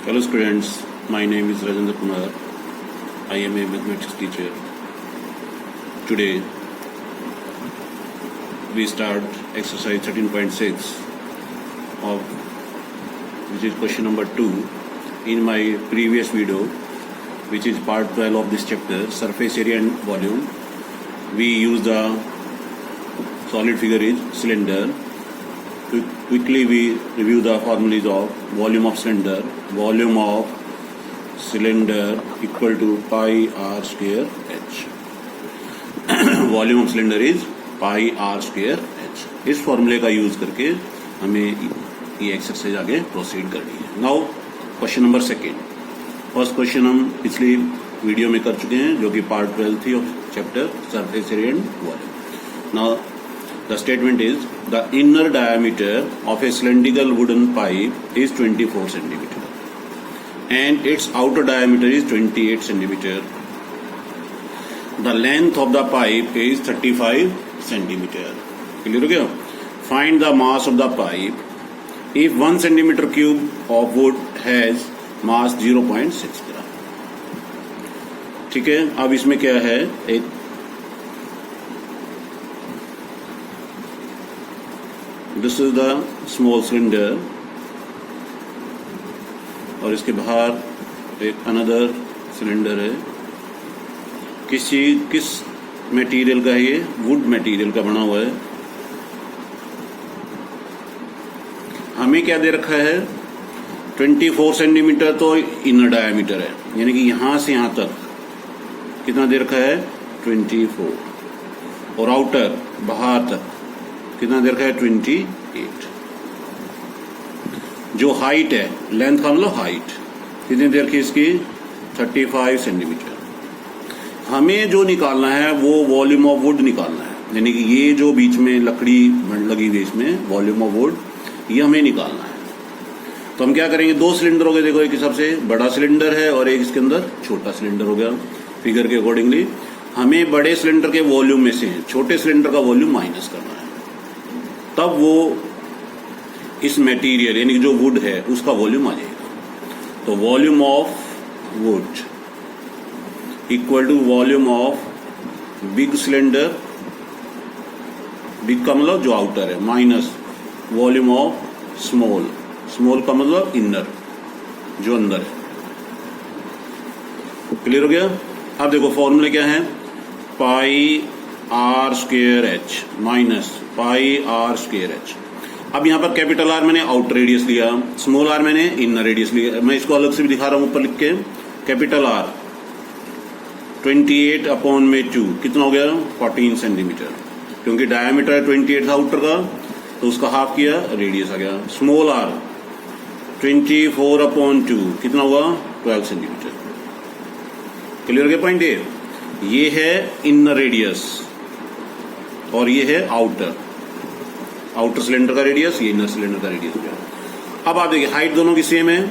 Hello students, my name is Rajendra Kumar. I am a mathematics teacher. Today we start exercise 13.6 of which is question number 2. In my previous video, which is part 12 of this chapter, surface area and volume, we use the solid figure is cylinder. Quickly we review the formulas of volume of cylinder. Volume of cylinder equal to pi r square h. Volume of cylinder is pi r square h. इस फॉर्मूले का use करके हमें ये exercise आगे proceed करनी है. Now question number second. First question हम पिछली वीडियो में कर चुके हैं जो कि पार्ट 12 थी of chapter surface area and volume. Now the statement is the inner diameter of a cylindrical wooden pipe is 24 centimeter and its outer diameter is 28 centimeter. The length of the pipe is 35 centimeter. Clear हो गया? Find the mass of the pipe. If 1 centimeter cube of wood has mass 0.6 gram. ठीक है, अब इसमें क्या है, एक this is the small cylinder और इसके बाहर एक अनदर सिलेंडर है. किस मटेरियल का है ये? वुड मटेरियल का बना हुआ है. हमें क्या दे रखा है? 24 सेंटीमीटर तो इनर डायमीटर है, यानी कि यहां से यहां तक कितना दे रखा है? 24. और आउटर बाहर तक कितना दे रखा है? 28. जो हाइट है, लेंथ का मतलब हाइट कितनी दे रखी है इसकी? 35 सेंटीमीटर. हमें जो निकालना है वो वॉल्यूम ऑफ वुड निकालना है, यानी कि ये जो बीच में लकड़ी लगी हुई इसमें वॉल्यूम ऑफ वुड ये हमें निकालना है. तो हम क्या करेंगे? दो सिलेंडर हो गए. देखो, एक हिसाब से बड़ा सिलेंडर है और एक इसके अंदर छोटा सिलेंडर हो गया. फिगर के अकॉर्डिंगली हमें बड़े सिलेंडर के वॉल्यूम में से छोटे सिलेंडर का वॉल्यूम माइनस करना है, तब वो इस मटेरियल यानी कि जो वुड है उसका वॉल्यूम आ जाएगा. तो volume of wood equal to volume of big cylinder, big का मतलब जो आउटर है, minus volume of small, small का मतलब इनर जो अंदर है. क्लियर हो गया? अब देखो फॉर्मूले क्या है? Pi r square h minus pi r square h. अब यहां पर कैपिटल आर मैंने आउटर रेडियस लिया, स्मॉल आर मैंने इनर रेडियस लिया. मैं इसको अलग से भी दिखा रहा हूं ऊपर लिख के. कैपिटल आर 28 अपॉन में 2 कितना हो गया? 14 सेंटीमीटर, क्योंकि डायमीटर है 28 था आउटर का, तो उसका हाफ किया, रेडियस आ गया. स्मॉल आर 24 अपॉन 2 कितना हुआ? 12 सेंटीमीटर. क्लियर हो गया पॉइंट? ये है इनर रेडियस और ये है आउटर सिलेंडर का रेडियस, ये इनर सिलेंडर का रेडियस हो गया. अब आप देखिए हाइट दोनों की सेम है,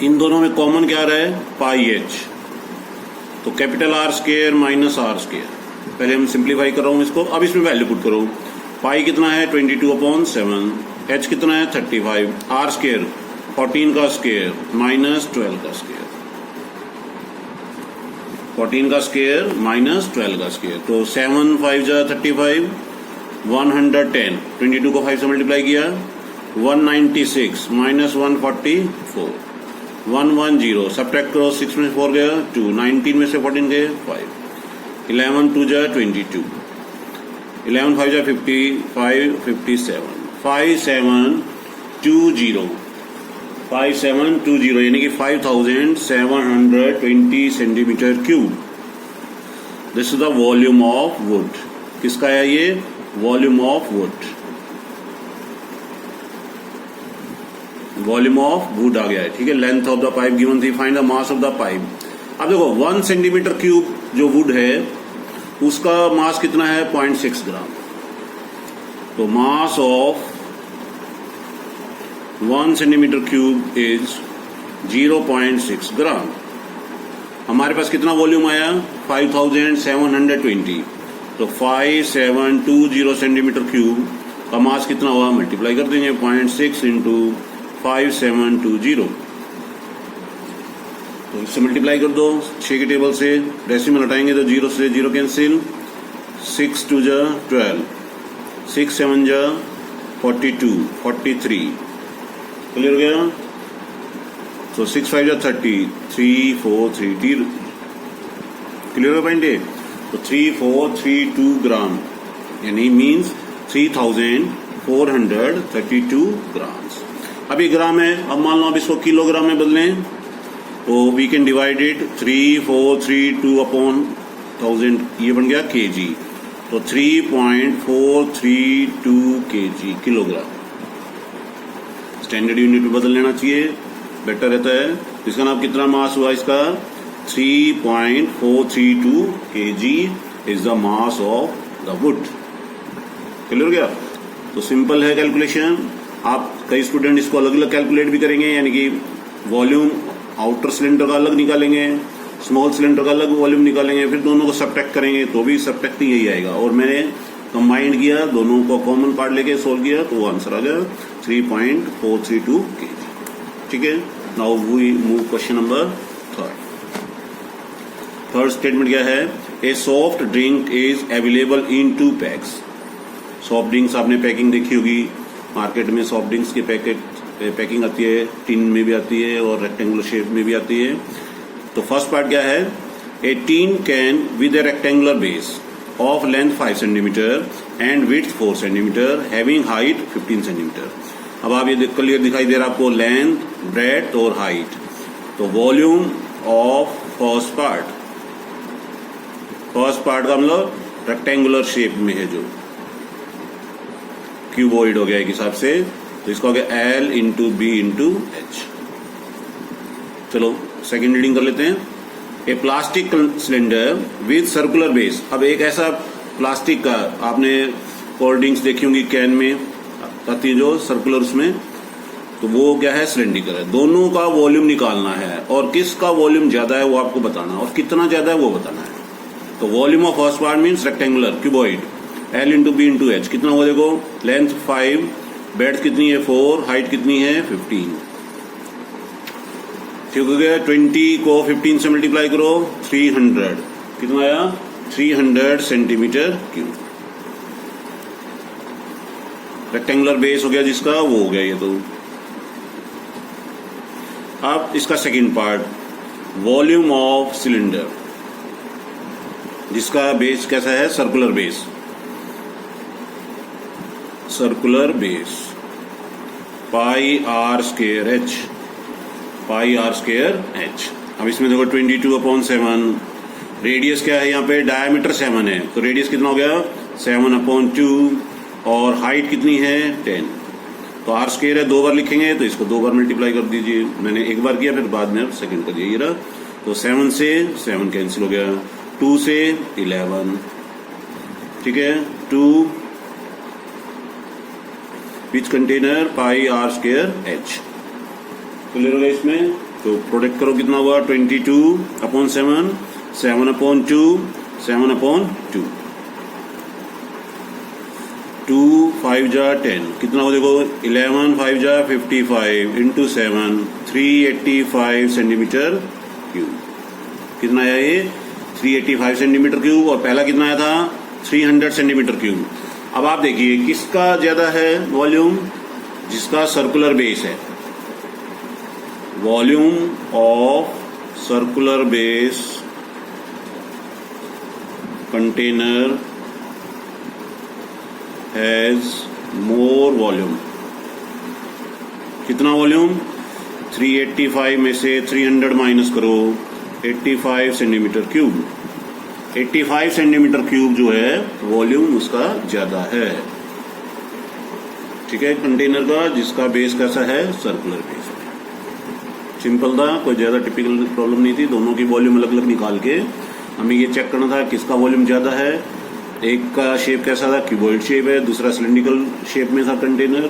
इन दोनों में कॉमन क्या आ रहा है? Pi H. तो capital R square minus R square. पहले हम सिंप्लीफाई कर रहा हूं इसको. अब इसमें वैल्यू पुट करो. पाई कितना है? 22 अपॉन 7. एच कितना है? 35. आर स्क्वायर 14 का स्क्वायर माइनस 12 का स्क्वायर. 14 का स्क्वायर माइनस 12 का स्क्वायर. तो 7 5 जा 35, 110. 22 को 5 से मल्टीप्लाई किया, 196 माइनस 144, 110. सब्ट्रैक्ट करो, 6 में से 4 गया 2, 19 में से 14 गए 5, 11 2 जा 22, 11 5 जा 55, 57, 5720, 5720 यानी कि 5720 centimetre cube. This is the volume of wood. किसका है ये? Volume of wood. Volume of wood आ गया है. ठीक है. Length of the pipe given थी. Find the mass of the pipe. अब देखो 1 सेंटीमीटर क्यूब जो वुड है उसका मास कितना है? 0.6 ग्राम. तो mass of 1 centimetre cube is 0.6 ग्राम. हमारे पास कितना वॉल्यूम आया? 5720. तो 5720 सेंटीमीटर क्यूब का मास कितना हुआ? मल्टीप्लाई कर देंगे 0.6 इंटू 5720. तो इससे मल्टीप्लाई कर दो 6 की टेबल से, डेसिमल हटाएंगे तो 0 से 0 कैंसिल, 6 2 जा 12, 6 7 जा 42, 43, क्लियर हो गया। तो 6 5 जा 30, 3 4 3 3, क्लियर हो पॉइंट है। तो 3432 ग्राम यानी मीन्स 3432 ग्राम्स। अब ये ग्राम है, अब मान लो अब इसको किलोग्राम में बदलें तो we can divide it 3432 upon 1000, ये बन गया केजी। तो 3.432 केजी, किलोग्राम। स्टैंडर्ड यूनिट में बदल लेना चाहिए, बेटर रहता है। इसका नाम कितना मास हुआ इसका, 3.432 kg is the mass of the wood. Clear हो गया। तो सिंपल है कैलकुलेशन। आप कई स्टूडेंट इसको अलग अलग कैलकुलेट भी करेंगे, यानी कि वॉल्यूम आउटर सिलेंडर का अलग निकालेंगे, स्मॉल सिलेंडर का अलग वॉल्यूम निकालेंगे, फिर दोनों को सब्ट्रैक्ट करेंगे तो भी सब्ट्रैक्टिंग यही आएगा। और मैंने कंबाइंड किया, दोनों को कॉमन पार्ट लेके सोल्व किया तो वो आंसर आ गया 3.432 kg। ठीक है। Now we move question number third statement क्या है, a soft drink is available in 2 packs. Soft drinks आपने पैकिंग देखी होगी, मार्केट में सॉफ्ट ड्रिंक्स की पैकिंग आती है, टिन में भी आती है और रेक्टेंगुलर शेप में भी आती है। तो फर्स्ट पार्ट क्या है, a tin can with a rectangular base of length 5 centimetre and width 4 centimetre having height 15 centimetre. अब आप ये क्लियर दिखाई दे रहा है आपको, लेंथ, ब्रेड्थ और हाइट। तो वॉल्यूम ऑफ फर्स्ट पार्ट का मतलब रेक्टेंगुलर शेप में है, जो क्यूबॉइड हो गया एक हिसाब से, तो इसका हो गया L into B into H. चलो सेकेंड रीडिंग कर लेते हैं। A plastic cylinder with circular base. अब एक ऐसा प्लास्टिक का, आपने कोल्ड ड्रिंक्स देखी होंगी कैन में आती है जो सर्कुलर, उसमें तो वो क्या है, सिलेंड्रिकल है। दोनों का वॉल्यूम निकालना है और किसका वॉल्यूम ज्यादा है वो आपको बताना, और कितना ज्यादा है वो बताना है। तो volume of first part means rectangular cuboid, L into B into H. कितना हुआ देखो, लेंथ 5, ब्रेड्थ कितनी है 4, हाइट कितनी है 15। ठीक हो गया। 20 को 15 से मल्टीप्लाई करो, 300, कितना आया 300 सेंटीमीटर क्यूब। रेक्टेंगुलर बेस हो गया जिसका, वो हो गया ये। तो अब इसका second part, volume of cylinder, जिसका बेस कैसा है, circular base. Circular base pi are square H, pi are square H. अब इसमें देखो 22/7, रेडियस क्या है यहाँ पे, डायमीटर 7 है, तो रेडियस कितना हो गया 7/2, और हाइट कितनी है 10। तो आर स्क्वायर है, 2 बार लिखेंगे तो इसको 2 बार मल्टीप्लाई कर दीजिए। मैंने एक बार किया, फिर बाद में सेकंड कर दिया, ये रहा। तो 7 से 7 कैंसिल हो गया, 2 से 11, ठीक है। 2 which container pi are square h. Clear हो गया इसमें। तो प्रोडक्ट करो, कितना हुआ 22/7, 7/2, 7/2, 2 5 जा 10, कितना हो देखो 11 5 जा 55 इंटू 7, 385 सेंटीमीटर क्यूब। कितना आया ये 385 सेंटीमीटर क्यूब, और पहला कितना आया था 300 सेंटीमीटर क्यूब। अब आप देखिए किसका ज्यादा है वॉल्यूम, जिसका सर्कुलर बेस है। Volume of circular base container has more volume. कितना वॉल्यूम, 385 में से 300 माइनस करो, 85 सेंटीमीटर क्यूब। 85 सेंटीमीटर क्यूब जो है वॉल्यूम उसका ज्यादा है, ठीक है, कंटेनर का, जिसका बेस कैसा है, सर्कुलर बेस। सिंपल था, कोई ज्यादा टिपिकल प्रॉब्लम नहीं थी। दोनों की वॉल्यूम अलग अलग निकाल के हमें ये चेक करना था किसका वॉल्यूम ज्यादा है। एक का शेप कैसा था, क्यूबॉइड शेप है, दूसरा सिलिंड्रिकल शेप में था कंटेनर।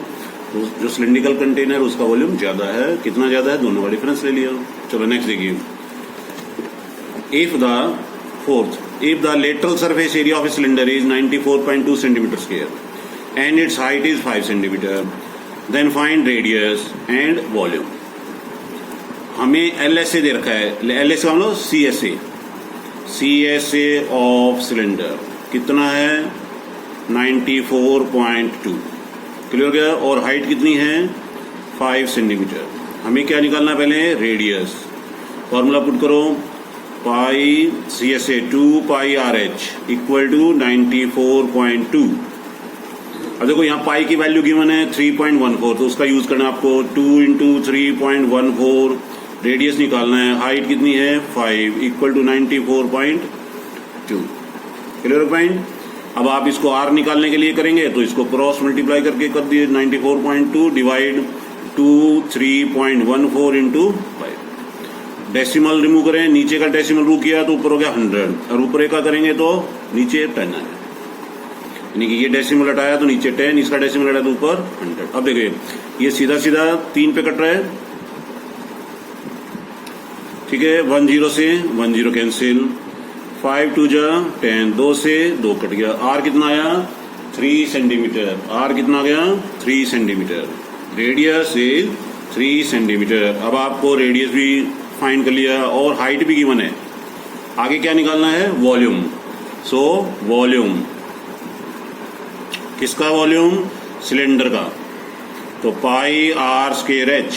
तो जो सिलिंड्रिकल कंटेनर उसका वॉल्यूम ज्यादा है। कितना ज्यादा है, दोनों का डिफरेंस ले लिया। चलो नेक्स्ट देखिए। If the lateral surface area of a cylinder is 94.2 centimeter square and its height is 5 centimeter, then find radius and volume. हमें LSA दे रखा है, LSA का मतलब CSA ऑफ सिलेंडर कितना है 94.2, क्लियर हो गया। और हाइट कितनी है 5 सेंटीमीटर। हमें क्या निकालना है पहले, रेडियस। फॉर्मूला पुट करो, pi CSA 2 pi RH equal to 94.2। अब देखो यहाँ पाई की वैल्यू गिवन है 3.14, तो उसका यूज करना है आपको। 2 इंटू 3.14, रेडियस निकालना है, हाइट कितनी है 5 इक्वल टू 94.2, क्लियर पॉइंट। अब आप इसको R निकालने के लिए करेंगे तो इसको क्रॉस मल्टीप्लाई करके कर दिए, 94.2 डिवाइड 3.14 इंटू 5। डेसिमल रिमूव करें, नीचे का डेसिमल रिमूव किया तो ऊपर हो गया 100, और ऊपर का करेंगे तो नीचे 10 आया, यानी कि ये डेसिमल हटाया तो नीचे 10, इसका डेसिमल हटाया तो ऊपर 100। अब देखिए ये सीधा सीधा 3 पे कट रहा है, ठीक है। 10 से 10 कैंसिल, 5 2 जा 10, 2 से 2 कट गया। R कितना आया 3 सेंटीमीटर। R कितना आ गया 3 सेंटीमीटर। Radius is 3 centimetre. अब आपको रेडियस भी फाइंड कर लिया और हाइट भी गिवन है। आगे क्या निकालना है, वॉल्यूम। सो वॉल्यूम किसका, वॉल्यूम सिलेंडर का। तो पाई R स्क्वायर H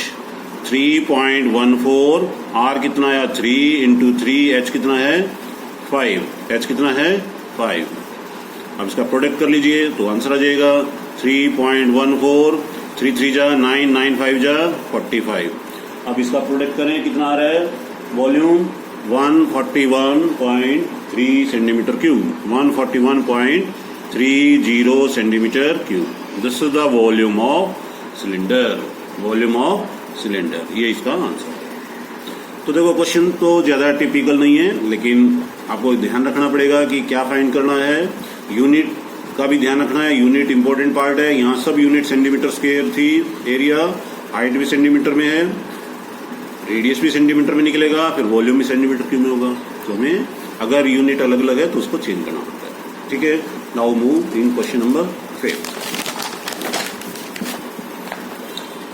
3.14, R कितना आया 3 इंटू 3, H कितना है 5, H कितना है 5। अब इसका प्रोडक्ट कर लीजिए तो आंसर आ जाएगा 3.14, 3 3 जा 9, 9 5 जा 45। अब इसका प्रोडक्ट करें, कितना आ रहा है volume 141.3 centimetre cube, 141.30 centimetre cube. This is the volume of cylinder, volume of cylinder, ये इसका आंसर है। तो देखो क्वेश्चन तो ज्यादा टिपिकल नहीं है, लेकिन आपको ध्यान रखना पड़ेगा कि क्या फाइंड करना है। यूनिट का भी ध्यान रखना है, यूनिट इंपॉर्टेंट पार्ट है। यहाँ सब यूनिट सेंटीमीटर स्क्वायर थी, एरिया, हाइट भी सेंटीमीटर में है, रेडियस भी सेंटीमीटर में निकलेगा, फिर वॉल्यूम भी सेंटीमीटर क्यूब में होगा। तो हमें अगर यूनिट अलग अलग है तो उसको चेंज करना पड़ता है, ठीक है। Now move in question number 5।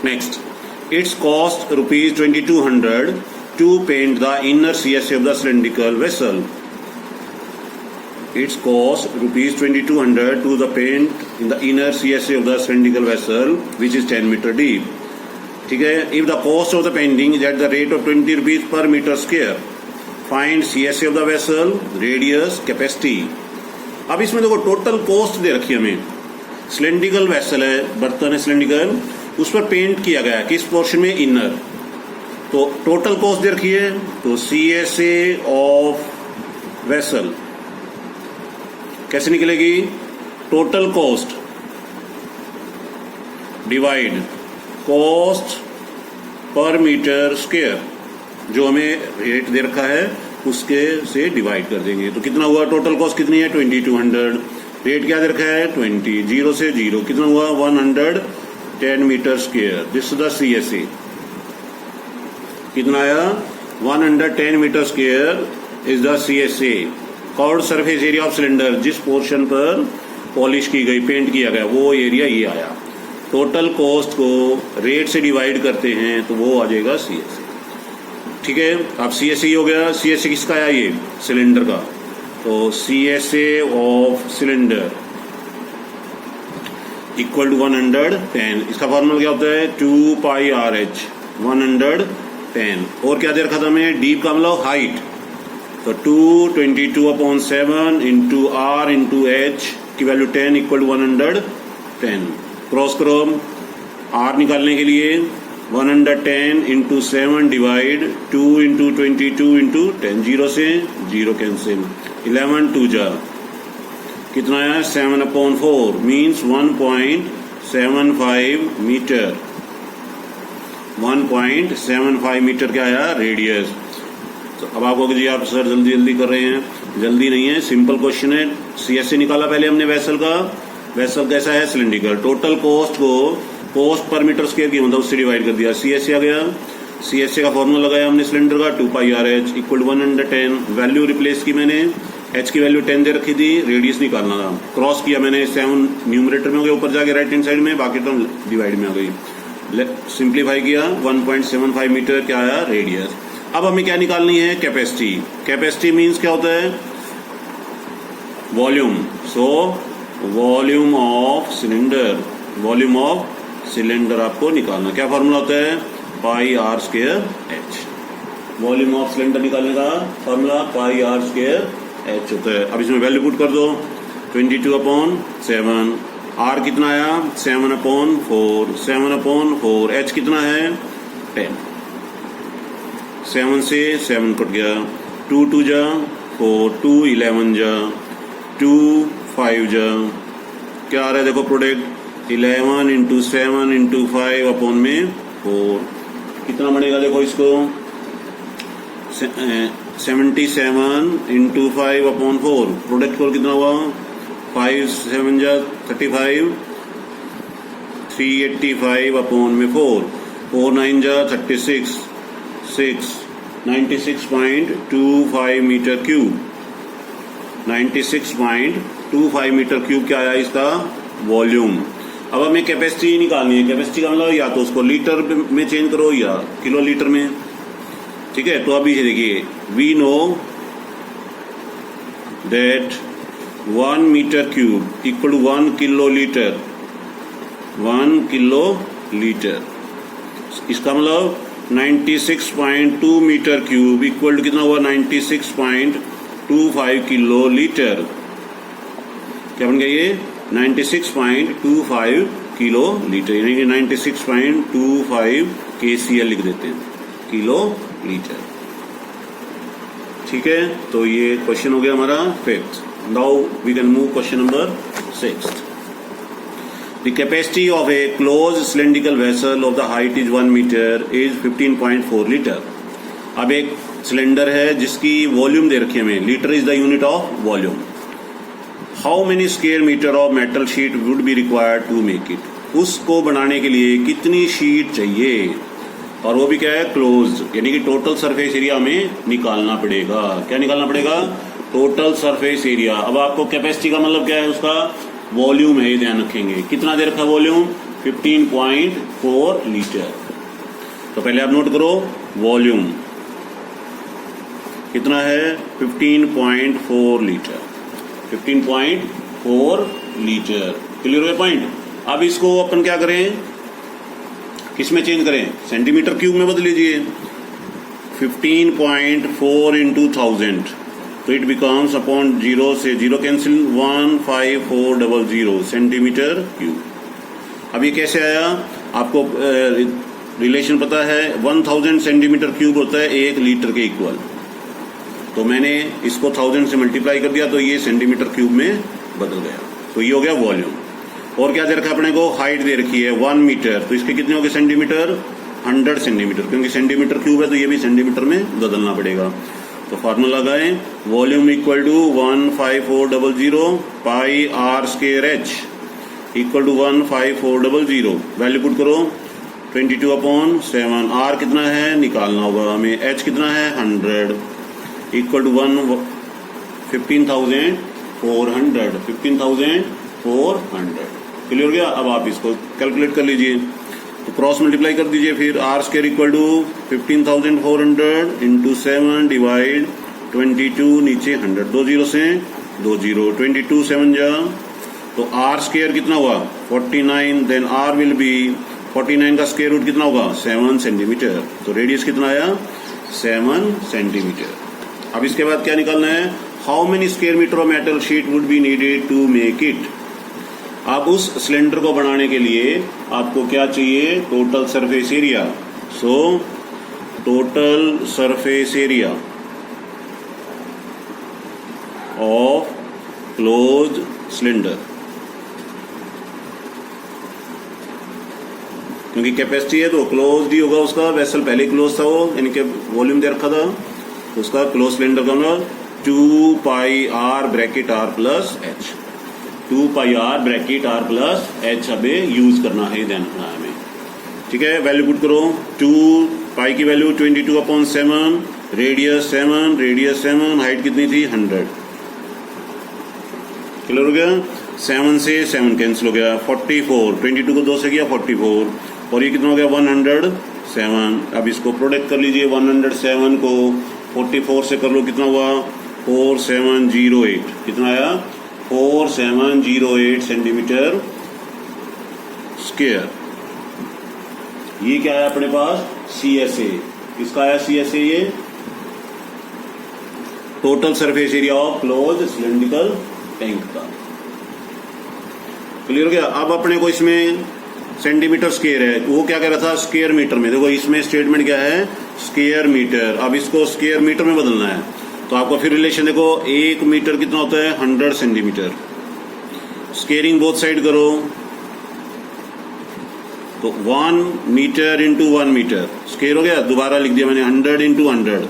Next, it's cost ₹2200 to paint the inner CSA of the cylindrical vessel. Its cost ₹2200 to the paint in the inner CSA of the cylindrical vessel, which is 10 meter deep. ठीक है। If the cost of the painting is at the rate of ₹20 per meter square, find CSA of the vessel, radius, capacity. अब इसमें देखो total cost दे रखी है हमें। Cylindrical vessel है, बर्तन है सिलेंड्रिकल, उस पर पेंट किया गया है, किस पोर्शन में, इनर। तो टोटल कॉस्ट दे रखी है, तो CSA ऑफ वेसल कैसे निकलेगी, टोटल कॉस्ट डिवाइड कॉस्ट पर मीटर स्क्वायर, जो हमें रेट दे रखा है उसके से डिवाइड कर देंगे। तो कितना हुआ, टोटल कॉस्ट कितनी है 2200, रेट क्या दे रखा है 20, 0 से 0 कितना हुआ 110 metre square. This is the CSA, कितना आया 110 metre square is the CSA, curved surface area of cylinder. जिस पोर्शन पर पॉलिश की गई, पेंट किया गया, वो एरिया ये आया। टोटल कॉस्ट को रेट से डिवाइड करते हैं तो वो आ जाएगा CSA, ठीक है। अब CSA हो गया, CSA किसका आया, ये सिलेंडर का। तो CSA of cylinder equal to 110, इसका फॉर्मूला क्या होता है 2 पाई RH 110। और क्या दे रखा था हमें, डीप का मतलब हाइट, तो 222/7 इंटू R इंटू H की वैल्यू 10 इक्वल टू 110। क्रॉस करो, R निकालने के लिए 110 इंटू 7 डिवाइड 2 इंटू 22 इंटू 10, 0 से 0 कैंसिल, 11 2 जा कितना है 7/4 मीन्स 1.75 मीटर, 1.75 मीटर क्या आया रेडियस। तो अब आपको जी आप सर जल्दी जल्दी कर रहे हैं, जल्दी नहीं है, सिंपल क्वेश्चन है। CSA निकाला पहले हमने वेसल का, वेसल कैसा है सिलेंड्रिकल। टोटल कॉस्ट को कॉस्ट पर मीटर स्क्वायर की मतलब उससे डिवाइड कर दिया, CSA आ गया। CSA का फॉर्मूला लगाया हमने सिलेंडर का 2 pi RH equal to 110, value replace की मैंने, H की वैल्यू 10 दे रखी थी, रेडियस निकालना था, क्रॉस किया मैंने, 7 न्यूमरेटर में हो गया ऊपर जाके राइट हैंड साइड में, बाकी टर्म डिवाइड में आ गई। सिंप्लीफाई किया 1.75 मीटर क्या आया रेडियस। अब हमें क्या निकालनी है कैपेसिटी। कैपेसिटी मीन्स क्या होता है volume. So volume of cylinder, volume of cylinder आपको निकालना। क्या फॉर्मूला होता है pi are square h. Volume of cylinder निकालने का formula pi are square h होता है। अब इसमें वैल्यू पुट कर दो 22/7। आर कितना आया 7/4, 7/4। एच कितना है 10। 7 से 7 कट गया, 2 2 जा 4, 2 11 जा 2 5 जा, क्या आ रहा है देखो प्रोडक्ट 11 × 7 × 5 अपॉन में 4 कितना बनेगा देखो इसको 77 × 5 अपॉन 4 प्रोडक्ट को कितना हुआ 5 7 जा 35 385 अपॉन में 4 4 9 जा 36 6 96.25 मीटर क्यूब 96.25 मीटर क्यूब क्या आया इसका वॉल्यूम। अब हमें कैपेसिटी निकालनी है। कैपेसिटी का मतलब या तो उसको लीटर में चेंज करो या किलो लीटर में। ठीक है, तो अभी देखिए we know that 1 metre cube equal to 1 kilo litre. 1 kilo litre इसका मतलब 96.2 मीटर क्यूब इक्वल टू कितना हुआ 96.25 किलो लीटर। क्या बन गया ये 96.25 किलो लीटर, यानी कि 96.25 KCL लिख देते हैं किलो लीटर। ठीक है, तो ये क्वेश्चन हो गया हमारा 5th। Now we can move question number 6th। The capacity of a closed cylindrical vessel of the height is 1 meter is 15.4 liter। अब एक सिलेंडर है जिसकी वॉल्यूम दे रखी है हमें, litre is the unit of volume. How many square metre of metal sheet would be required to make it. उसको बनाने के लिए कितनी शीट चाहिए, और वो भी क्या है क्लोज्ड, यानी कि टोटल सरफेस एरिया हमें निकालना पड़ेगा। क्या निकालना पड़ेगा टोटल सरफेस एरिया। अब आपको कैपेसिटी का मतलब क्या है उसका वॉल्यूम है, ध्यान रखेंगे कितना दे रखा वॉल्यूम 15.4 लीटर। तो पहले आप नोट करो वॉल्यूम कितना है 15.4 लीटर। 15.4 लीटर क्लियर हो गया पॉइंट। अब इसको अपन क्या करें किस में चेंज करें सेंटीमीटर क्यूब में बदल लीजिए। 15.4 × 1000 तो इट बिकम्स अपॉन 0 से 0 कैंसिल 15400 सेंटीमीटर क्यूब। अब ये कैसे आया आपको रिलेशन पता है 1000 सेंटीमीटर क्यूब होता है 1 लीटर के इक्वल। तो मैंने इसको 1000 से मल्टीप्लाई कर दिया तो ये सेंटीमीटर क्यूब में बदल गया। तो ये हो गया वॉल्यूम। और क्या दे रखा अपने को हाइट दे रखी है 1 मीटर, तो इसके कितने हो गए सेंटीमीटर 100 सेंटीमीटर, क्योंकि सेंटीमीटर क्यूब है तो ये भी सेंटीमीटर में बदलना पड़ेगा। तो फार्मूला लगाएं volume equal to 15400 pi are square H equal to 15400। Value put करो 22/7। आर कितना है निकालना होगा हमें, एच कितना है 100 इक्वल टू 15,400 15,400 क्लियर हो गया। अब आप इसको कैलकुलेट कर लीजिए, तो क्रॉस मल्टीप्लाई कर दीजिए फिर R square equal to 15,400 × 7 divide 22 नीचे 100 2 0 से 2 0 22 7 जा तो आर स्क्वायर कितना हुआ 49। देन आर विल बी 49 का स्क्वायर रूट कितना होगा 7 सेंटीमीटर। तो रेडियस कितना आया 7 सेंटीमीटर। अब इसके बाद क्या निकालना है how many square metre of metal sheet would be needed to make it. अब उस सिलेंडर को बनाने के लिए आपको क्या चाहिए total surface area. So total surface area of closed cylinder, क्योंकि कैपेसिटी है तो क्लोज्ड ही होगा उसका, वेसल पहले क्लोज था वो, यानी कि वॉल्यूम दे रखा था उसका क्लोज सिलेंडर का मतलब 2 pi r bracket r plus h. 2 pi r bracket r plus h हमें यूज करना है, ध्यान रखना है हमें। ठीक है, वैल्यू पुट करो 2 पाई की वैल्यू 22/7, रेडियस 7, हाइट कितनी थी 100 क्लियर हो गया। 7 से 7 कैंसिल हो गया 44, 22 को 2 से किया 44 और ये कितना हो गया 107। अब इसको प्रोडक्ट कर लीजिए, 107 को 44 से कर लो, कितना हुआ 4708। कितना आया 4708 सेंटीमीटर स्क्वायर। ये क्या है अपने पास CSA। किसका आया CSA? ये total surface area of close cylindrical tank का। क्लियर हो गया। अब अपने को इसमें सेंटीमीटर स्क्वायर है, वो क्या कह रहा था स्क्वायर मीटर में। देखो इसमें स्टेटमेंट क्या है स्क्वायर मीटर। अब इसको स्क्वायर मीटर में बदलना है, तो आपको फिर रिलेशन देखो 1 मीटर कितना होता है 100 सेंटीमीटर। स्क्वेयरिंग बोथ साइड करो तो 1 मीटर इंटू 1 मीटर स्क्वायर हो गया। दोबारा लिख दिया मैंने 100 इंटू 100,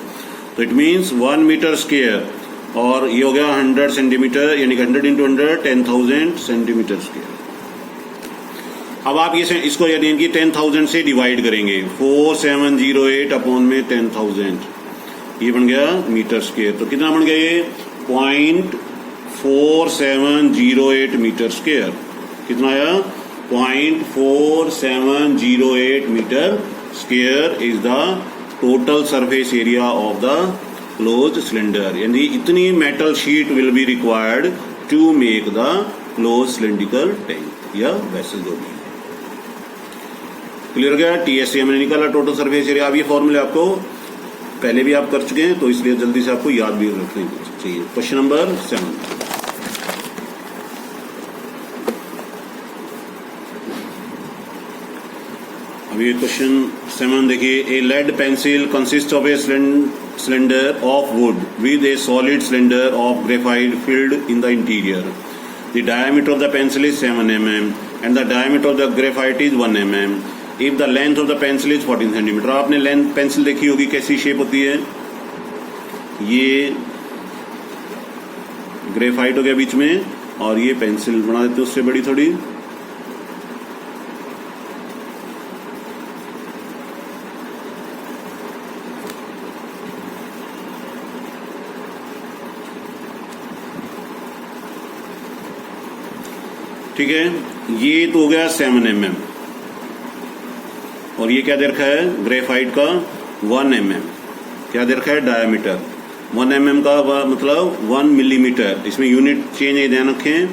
तो इट मीन्स 1 मीटर स्क्वायर, और ये हो गया 100 सेंटीमीटर, यानी कि 100 इंटू 100 10,000 सेंटीमीटर स्क्वायर। अब आप ये इसको यानी कि 10,000 से डिवाइड करेंगे, 4708 अपॉन में 10,000, ये बन गया मीटर स्क्वायर। तो कितना बन गया ये 0.4708 मीटर स्क्वायर। कितना आया 0.4708 metre square is the total surface area of the close cylinder. यानी इतनी metal sheet will be required to make the close cylindrical tank या वेसल जो भी। क्लियर हो गया। TSA हमने निकाला टोटल सरफेस एरिया। अब ये फॉर्मूले आपको पहले भी आप कर चुके हैं, तो इसलिए जल्दी से आपको याद भी रखने चाहिए। Question number 7। अब ये क्वेश्चन 7 देखिए। A lead pencil consist of a cylinder of wood with a solid cylinder of graphite filled in the interior. The diameter of the pencil is 7 mm and the diameter of the graphite is 1 mm. If the length of the pencil is 14 cm. आपने length pencil देखी होगी कैसी shape होती है, ये graphite हो गया बीच में, और ये पेंसिल बना देते हैं उससे बड़ी थोड़ी। ठीक है, ये तो हो गया 7 mm, और ये क्या दे रखा है ग्रेफाइट का 1 mm। क्या दे रखा है डायमीटर 1 mm का मतलब 1 मिलीमीटर। इसमें यूनिट चेंज है, ध्यान रखें।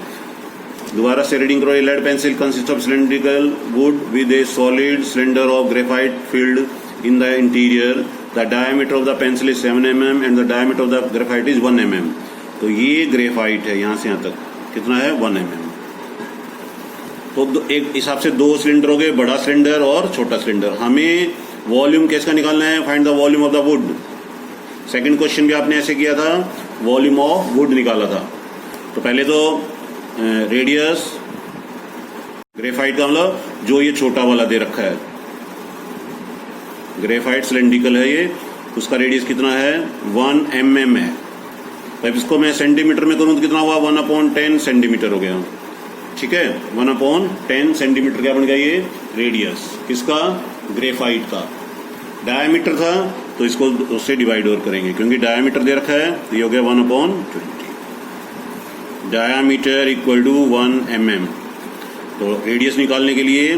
दोबारा से रीडिंग करो। Lead pencil consist of cylindrical wood with a solid cylinder of graphite filled in the interior. The diameter of the pencil is 7 mm and the diameter of the graphite is 1 mm. तो ये graphite है, यहाँ से यहाँ तक कितना है 1 mm। तो एक हिसाब से 2 सिलेंडर हो गए, बड़ा सिलेंडर और छोटा सिलेंडर। हमें वॉल्यूम किसका निकालना है, find the volume of the wood. Second question भी आपने ऐसे किया था, वॉल्यूम ऑफ वुड निकाला था। तो पहले तो रेडियस ग्रेफाइट का मतलब जो ये छोटा वाला दे रखा है, ग्रेफाइट सिलेंड्रिकल है ये, उसका रेडियस कितना है 1 mm है। तो इसको मैं सेंटीमीटर में करूँ तो कितना हुआ 1/10 सेंटीमीटर हो गया। ठीक है, 1/10 सेंटीमीटर क्या बन गया ये रेडियस किसका ग्रेफाइट का। डायमीटर था तो इसको उससे डिवाइड और करेंगे क्योंकि डायमीटर दे रखा है, तो ये हो गया 1/20। Diameter equal to 1 mm। तो रेडियस निकालने के लिए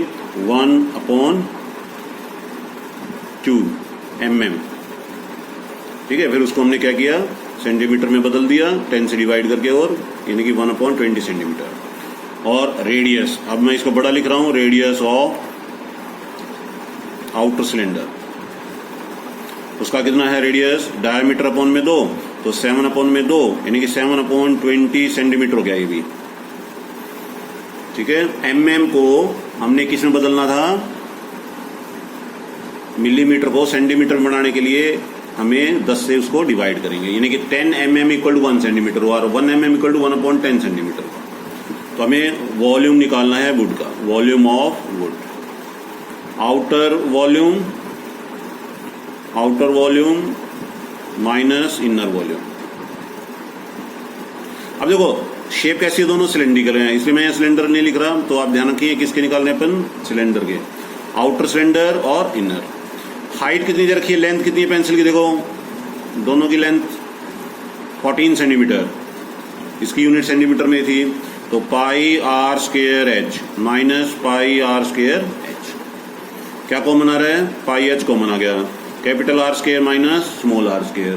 1/2 mm। ठीक है, फिर उसको हमने क्या किया सेंटीमीटर में बदल दिया 10 से डिवाइड करके, और यानी कि 1/20 सेंटीमीटर। और रेडियस, अब मैं इसको बड़ा लिख रहा हूं, रेडियस ऑफ आउटर सिलेंडर, उसका कितना है रेडियस डायमीटर अपॉन में 2, तो 7/2 यानी कि 7/20 सेंटीमीटर हो गया ये भी। ठीक है, mm को हमने किस में बदलना था, मिलीमीटर को सेंटीमीटर बनाने के लिए हमें 10 से उसको डिवाइड करेंगे, यानी कि 10 mm इक्वल टू 1 सेंटीमीटर और 1 mm इक्वल टू 1/10 सेंटीमीटर। तो हमें वॉल्यूम निकालना है वुड का, volume of would. Outer volume minus inner volume. अब देखो शेप कैसी है, दोनों सिलेंड्रिकल हैं, इसलिए मैं सिलेंडर नहीं लिख रहा। तो आप ध्यान रखिए किसके निकालने अपन सिलेंडर के, आउटर सिलेंडर और इनर। हाइट कितनी दे रखी है, लेंथ कितनी है पेंसिल की, देखो दोनों की लेंथ 14 सेंटीमीटर, इसकी यूनिट सेंटीमीटर में थी, तो πr² h minus πr² h। क्या कॉमन आ रहा है, पाई एच कॉमन आ गया, capital R square minus small R square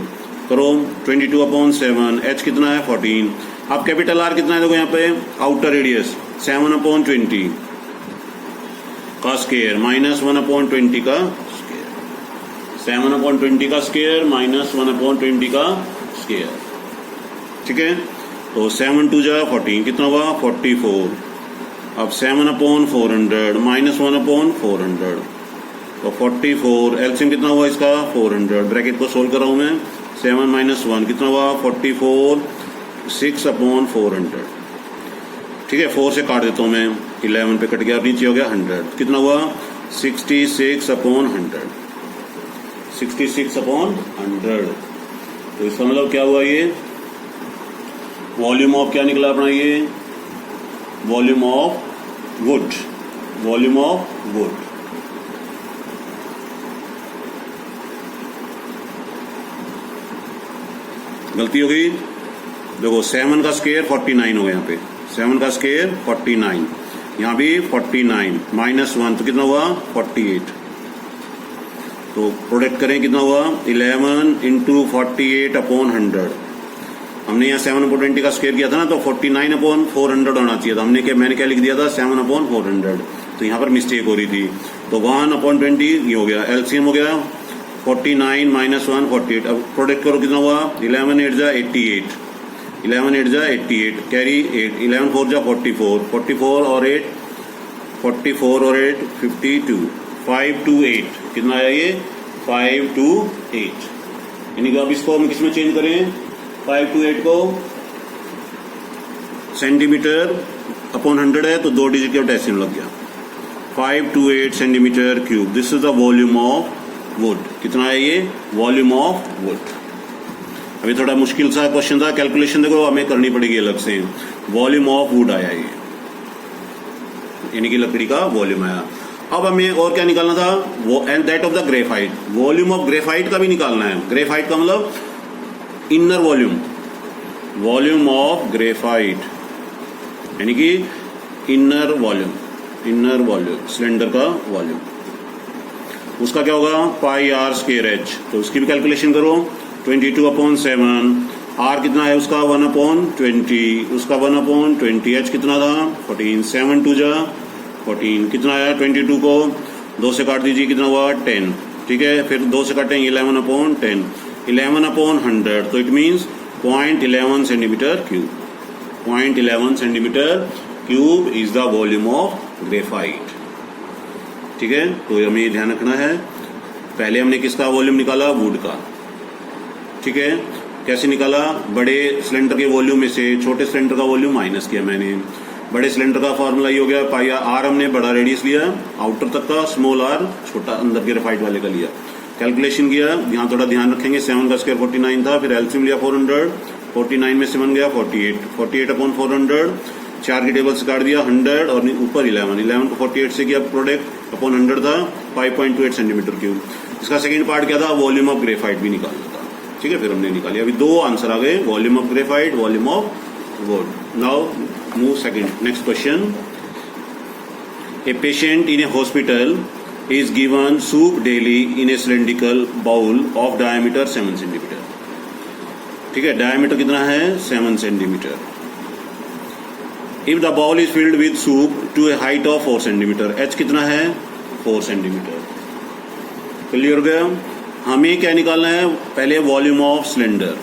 करो 22/7, एच कितना है 14। अब कैपिटल आर कितना है देखो यहाँ पे, आउटर रेडियस 7/20 का स्केयर माइनस 1/20 का स्केयर, 7/20 का स्केयर माइनस 1/20 का स्केयर, ठीक है। तो 7 2 जा 14 कितना हुआ 44। अब 7/400 माइनस 1/400 तो 44, एलसीएम कितना हुआ इसका 400, ब्रैकेट को सोल्व कर रहा हूँ मैं, 7 - 1 कितना हुआ 44, 6/400, ठीक है। 4 से काट देता हूँ मैं, 11 पे कट गया, नीचे हो गया 100, कितना हुआ 66/100, 66/100। तो इसका मतलब क्या हुआ, ये वॉल्यूम ऑफ क्या निकला अपना, ये volume of wood, volume of would. गलती हो गई, देखो 7 का स्केयर 49 हो गया, यहाँ पे 7 का स्केयर 49, यहाँ भी 49 माइनस 1 तो कितना हुआ 48। तो प्रोडक्ट करें कितना हुआ 11 × 48/100। हमने यहाँ 7/20 का स्केयर किया था ना, तो 49/400 होना चाहिए था, हमने क्या, मैंने क्या लिख दिया था 7/400, तो यहाँ पर मिस्टेक हो रही थी। तो 1/20 ये हो गया, एलसीएम हो गया 49 माइनस 1 48। अब प्रोडक्ट करो कितना हुआ 11 8 जा 88, 11 8 जा 88, कैरी 8, 11 4 जा 44, 44 और 8 44 और 8 52, 5 to 8 कितना आया ये 5 to 8। यानी कि अब इसको हम किसमें चेंज करें, 5 to 8 को सेंटीमीटर अपॉन 100 है तो 2 डिजिट का डेसिमल लग गया, 5 to 8 centimetre cube. This is the volume of would. कितना है ये वॉल्यूम ऑफ वुड। अभी थोड़ा मुश्किल सा क्वेश्चन था, कैलकुलेशन देखो हमें करनी पड़ेगी अलग से। वॉल्यूम ऑफ वुड आया ये, यानी कि लकड़ी का वॉल्यूम आया। अब हमें और क्या निकालना था, वो and that of the graphite, volume of graphite का भी निकालना है। ग्रेफाइट का मतलब inner volume, volume of graphite यानी कि inner volume, inner volume cylinder का वॉल्यूम, उसका क्या होगा पाई आर स्क्वायर एच। तो उसकी भी कैलकुलेशन करो, 22/7, आर कितना है उसका 1/20, उसका 1/20, एच कितना था 14, 7 2 जा 14, कितना आया 22 को 2 से काट दीजिए कितना हुआ 10, ठीक है। फिर 2 से काटें 11/10, 11/100, तो it means 0.11 centimetre cube, 0.11 centimetre cube is the volume of graphite, ठीक है। तो हमें ये ध्यान रखना है, पहले हमने किसका वॉल्यूम निकाला वुड का, ठीक है। कैसे निकाला, बड़े सिलेंडर के वॉल्यूम में से छोटे सिलेंडर का वॉल्यूम माइनस किया मैंने। बड़े सिलेंडर का फॉर्मूला ये हो गया, पाई आर हमने बड़ा रेडियस लिया आउटर तक का, स्मॉल आर छोटा अंदर ग्रेफाइट वाले का लिया। कैलकुलेशन किया, यहाँ थोड़ा ध्यान रखेंगे, 7 का स्क्वायर 49 था, फिर एलसीएम लिया 400, 49 में 7 गया 48, 48/400, 4 की टेबल से काट दिया 100 और ऊपर 11 को 48 से किया प्रोडक्ट अपॉन 100 था 5.28 सेंटीमीटर क्यूब। इसका सेकंड पार्ट क्या था, वॉल्यूम ऑफ ग्रेफाइट भी निकालना था, ठीक है। फिर हमने निकाली, अभी 2 आंसर आ गए, volume of graphite, volume of would. Now move second, next question. A patient in A hospital is given soup daily in a cylindrical bowl of diameter 7 centimetre, ठीक है। डायमीटर कितना है 7 centimetre. If the bowl is filled with soup to a height of 4 centimetre, h कितना है 4 centimetre. Clear हो गया। हमें क्या निकालना है, पहले वॉल्यूम ऑफ सिलेंडर,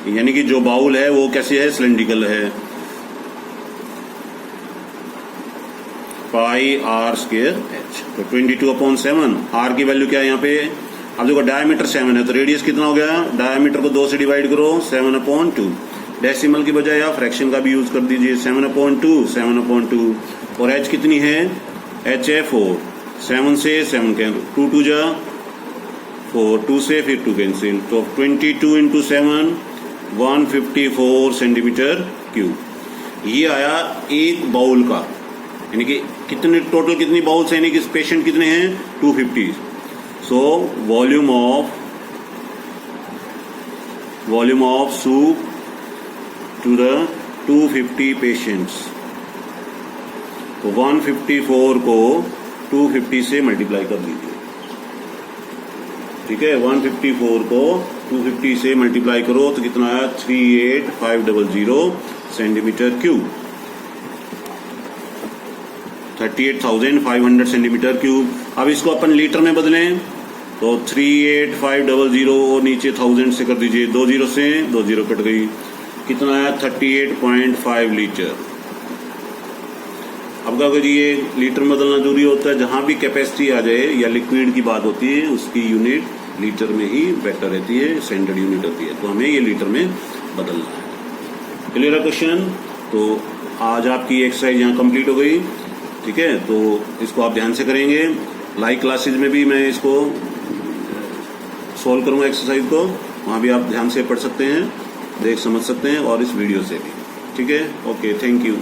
यानी कि जो बाउल है वो कैसे है सिलेंड्रिकल है, पाई आर स्क्वायर एच। तो 22/7, आर की वैल्यू क्या है यहाँ पे, अब देखो डायमीटर 7 है तो रेडियस कितना हो गया, डायमीटर को 2 से डिवाइड करो 7/2, डेसिमल की बजाय आप फ्रैक्शन का भी यूज कर दीजिए, 7/2, 7/2। और एच कितनी है, एच है 4, 7 से 7 कैंसिल, 2 2 जा 4, 2 से फिर 2 कैंसिल, तो 22 × 7 154 सेंटीमीटर क्यूब। ये आया एक बाउल का, यानी कि कितने टोटल कितनी बाउल्स है, यानी कि पेशेंट कितने हैं 250। So volume of soup to the 250 patients. तो 154 को 250 से मल्टीप्लाई कर दीजिए। ठीक है, 154 को 250 से मल्टीप्लाई करो तो कितना आया 38500 सेंटीमीटर क्यूब, 38,500 सेंटीमीटर क्यूब। अब इसको अपन लीटर में बदलें तो 38500 और नीचे 1000 से कर दीजिए, 2 जीरो से 2 जीरो कट गई, कितना आया 38.5 लीटर। अब क्या करिए, लीटर में बदलना जरूरी होता है, जहां भी कैपेसिटी आ जाए या लिक्विड की बात होती है उसकी यूनिट लीटर में ही बेटर रहती है, स्टैंडर्ड यूनिट होती है, तो हमें ये लीटर में बदलना है। क्लियर है क्वेश्चन? तो आज आपकी एक्सरसाइज यहाँ कंप्लीट हो गई। ठीक है, तो इसको आप ध्यान से करेंगे। लाइव क्लासेज में भी मैं इसको सॉल्व करूंगा एक्सरसाइज को, वहां भी आप ध्यान से पढ़ सकते हैं, देख समझ सकते हैं, और इस वीडियो से भी। ठीक है, ओके, थैंक यू।